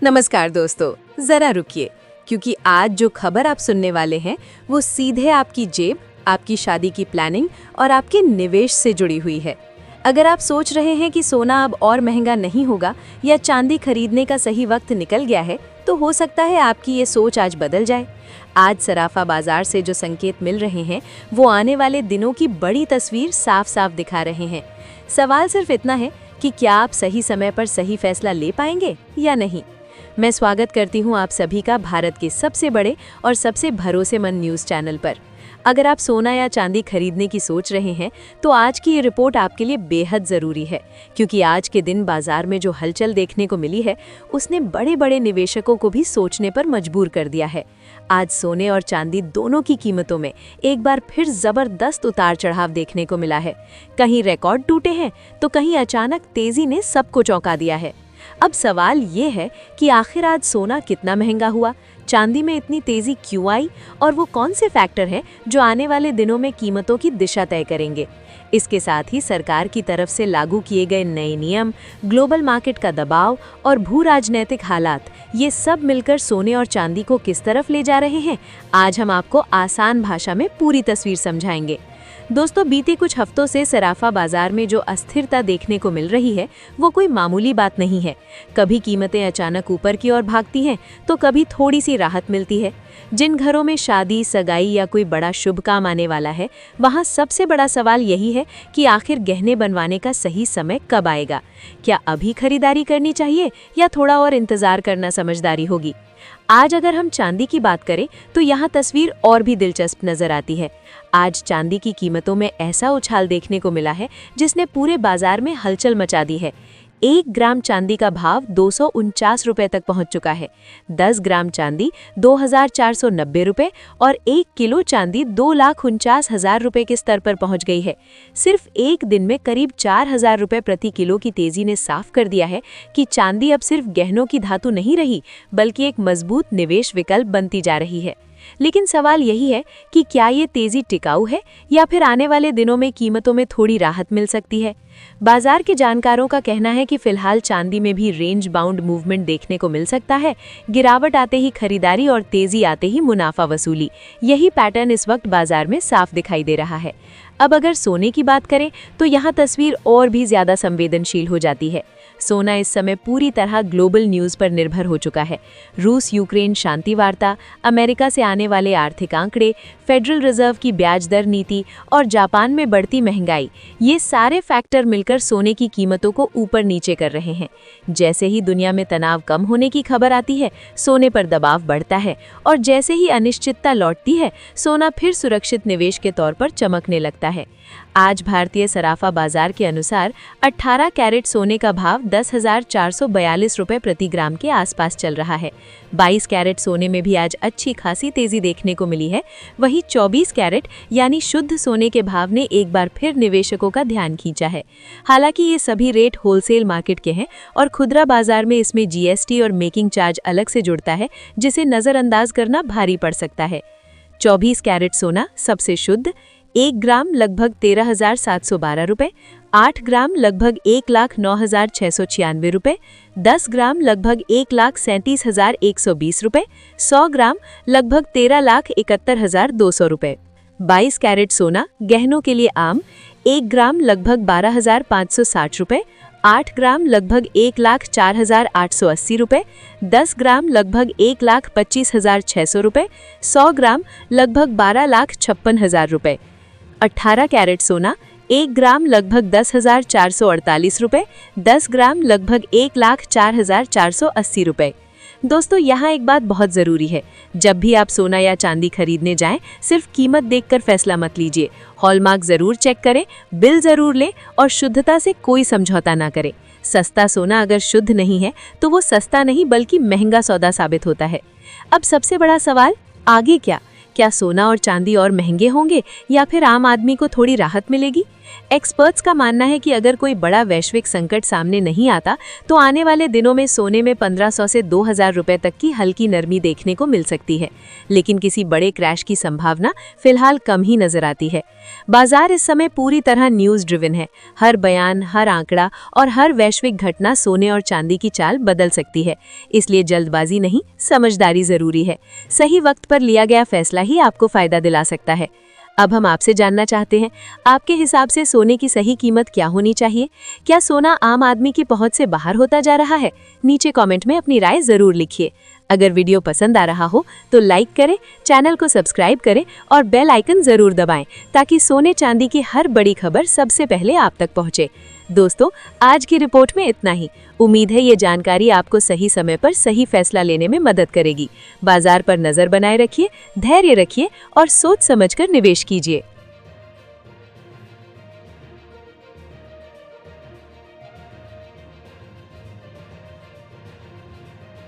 नमस्कार दोस्तों, जरा रुकिए, क्योंकि आज जो खबर आप सुनने वाले हैं वो सीधे आपकी जेब, आपकी शादी की प्लानिंग और आपके निवेश से जुड़ी हुई है। अगर आप सोच रहे हैं कि सोना अब और महंगा नहीं होगा या चांदी खरीदने का सही वक्त निकल गया है, तो हो सकता है आपकी ये सोच आज बदल जाए। आज सराफा बाजार से जो संकेत मिल रहे हैं वो आने वाले दिनों की बड़ी तस्वीर साफ साफ दिखा रहे हैं। सवाल सिर्फ इतना है कि क्या आप सही समय पर सही फैसला ले पाएंगे या नहीं। मैं स्वागत करती हूं आप सभी का भारत के सबसे बड़े और सबसे भरोसेमंद न्यूज़ चैनल पर। अगर आप सोना या चांदी खरीदने की सोच रहे हैं तो आज की ये रिपोर्ट आपके लिए बेहद ज़रूरी है, क्योंकि आज के दिन बाजार में जो हलचल देखने को मिली है उसने बड़े बड़े निवेशकों को भी सोचने पर मजबूर कर दिया है। आज सोने और चांदी दोनों की कीमतों में एक बार फिर ज़बरदस्त उतार चढ़ाव देखने को मिला है। कहीं रिकॉर्ड टूटे हैं तो कहीं अचानक तेज़ी ने सबको चौंका दिया है। अब सवाल ये है कि आखिर आज सोना कितना महंगा हुआ, चांदी में इतनी तेजी क्यों आई और वो कौन से फैक्टर हैं जो आने वाले दिनों में कीमतों की दिशा तय करेंगे। इसके साथ ही सरकार की तरफ से लागू किए गए नए नियम, ग्लोबल मार्केट का दबाव और भू राजनीतिक हालात, ये सब मिलकर सोने और चांदी को किस तरफ ले जा रहे हैं, आज हम आपको आसान भाषा में पूरी तस्वीर समझाएंगे। दोस्तों, बीते कुछ हफ्तों से सराफा बाजार में जो अस्थिरता देखने को मिल रही है वो कोई मामूली बात नहीं है। कभी कीमतें अचानक ऊपर की ओर भागती हैं तो कभी थोड़ी सी राहत मिलती है। जिन घरों में शादी, सगाई या कोई बड़ा शुभ काम आने वाला है, वहाँ सबसे बड़ा सवाल यही है कि आखिर गहने बनवाने का सही समय कब आएगा। क्या अभी खरीदारी करनी चाहिए या थोड़ा और इंतजार करना समझदारी होगी। आज अगर हम चांदी की बात करें तो यहाँ तस्वीर और भी दिलचस्प नजर आती है। आज चांदी की कीमतों में ऐसा उछाल देखने को मिला है जिसने पूरे बाजार में हलचल मचा दी है। 1 ग्राम चांदी का भाव 249 रुपए तक पहुंच चुका है। 10 ग्राम चांदी 2490 रुपए और 1 किलो चांदी 2,49,000 रुपए के स्तर पर पहुंच गई है। सिर्फ एक दिन में करीब 4,000 रुपए प्रति किलो की तेजी ने साफ कर दिया है कि चांदी अब सिर्फ गहनों की धातु नहीं रही, बल्कि एक मजबूत निवेश विकल्प बनती जा रही है। लेकिन सवाल यही है कि क्या ये तेजी टिकाऊ है या फिर आने वाले दिनों में कीमतों में थोड़ी राहत मिल सकती है। बाजार के जानकारों का कहना है कि फिलहाल चांदी में भी रेंज बाउंड मूवमेंट देखने को मिल सकता है। गिरावट आते ही खरीदारी और तेजी आते ही मुनाफा वसूली, यही पैटर्न इस वक्त बाजार में साफ दिखाई दे रहा है। अब अगर सोने की बात करें तो यहाँ तस्वीर और भी ज्यादा संवेदनशील हो जाती है। सोना इस समय पूरी तरह ग्लोबल न्यूज़ पर निर्भर हो चुका है। रूस यूक्रेन शांति वार्ता, अमेरिका से आने वाले आर्थिक आंकड़े, फेडरल रिजर्व की ब्याज दर नीति और जापान में बढ़ती महंगाई, ये सारे फैक्टर मिलकर सोने की कीमतों को ऊपर नीचे कर रहे हैं। जैसे ही दुनिया में तनाव कम होने की खबर आती है, सोने पर दबाव बढ़ता है और जैसे ही अनिश्चितता लौटती है, सोना फिर सुरक्षित निवेश के तौर पर चमकने लगता है। आज भारतीय सराफा बाजार के अनुसार 18 कैरेट सोने का भाव 10,442 रुपए प्रति ग्राम के आसपास चल रहा है। 22 कैरेट सोने में भी आज अच्छी खासी तेजी देखने को मिली है। वहीं 24 कैरेट यानी शुद्ध सोने के भाव ने एक बार फिर निवेशकों का ध्यान खींचा है। हालांकि ये सभी रेट होलसेल मार्केट के हैं और खुदरा बाजार में इसमें जीएसटी और मेकिंग चार्ज अलग से जुड़ता है, जिसे नज़रअंदाज करना भारी पड़ सकता है। 24 कैरेट सोना सबसे शुद्ध, 1 ग्राम लगभग 13,712 रुपए, 8 ग्राम लगभग 1,09,696 रुपए, 10 ग्राम लगभग 1,37,120 रुपए, 100 ग्राम लगभग 13,71,200 रुपए। 22 कैरेट सोना गहनों के लिए आम, 1 ग्राम लगभग 12,560 रुपए, 8 ग्राम लगभग 1,04,880 रुपए, 10 ग्राम लगभग 1,25,600 रुपए, 100 ग्राम लगभग 12,56,000 रुपए। 18 कैरेट सोना 1 ग्राम लगभग 10,448 रुपए, 10 ग्राम लगभग 1,04,480 रुपए। दोस्तों, यहाँ एक बात बहुत ज़रूरी है, जब भी आप सोना या चांदी खरीदने जाएं, सिर्फ कीमत देखकर फैसला मत लीजिए। हॉलमार्क ज़रूर चेक करें, बिल ज़रूर लें और शुद्धता से कोई समझौता ना करें। सस्ता सोना अगर शुद्ध नहीं है तो वो सस्ता नहीं बल्कि महंगा सौदा साबित होता है। अब सबसे बड़ा सवाल, आगे क्या? क्या सोना और चांदी और महंगे होंगे या फिर आम आदमी को थोड़ी राहत मिलेगी? एक्सपर्ट्स का मानना है कि अगर कोई बड़ा वैश्विक संकट सामने नहीं आता तो आने वाले दिनों में सोने में 1500 से 2000 रुपए तक की हल्की नरमी देखने को मिल सकती है, लेकिन किसी बड़े क्रैश की संभावना फिलहाल कम ही नजर आती है। बाजार इस समय पूरी तरह न्यूज़ ड्रिवन है। हर बयान, हर आंकड़ा और हर वैश्विक घटना सोने और चांदी की चाल बदल सकती है, इसलिए जल्दबाजी नहीं, समझदारी जरूरी है। सही वक्त पर लिया गया फैसला ही आपको फायदा दिला सकता है। अब हम आपसे जानना चाहते हैं, आपके हिसाब से सोने की सही कीमत क्या होनी चाहिए? क्या सोना आम आदमी की पहुंच से बाहर होता जा रहा है? नीचे कमेंट में अपनी राय जरूर लिखिए। अगर वीडियो पसंद आ रहा हो तो लाइक करें, चैनल को सब्सक्राइब करें और बेल आइकन जरूर दबाएं ताकि सोने चांदी की हर बड़ी खबर सबसे पहले आप तक पहुंचे। दोस्तों, आज की रिपोर्ट में इतना ही। उम्मीद है ये जानकारी आपको सही समय पर सही फैसला लेने में मदद करेगी। बाजार पर नजर बनाए रखिए, धैर्य रखिए और सोच समझकर निवेश कीजिए।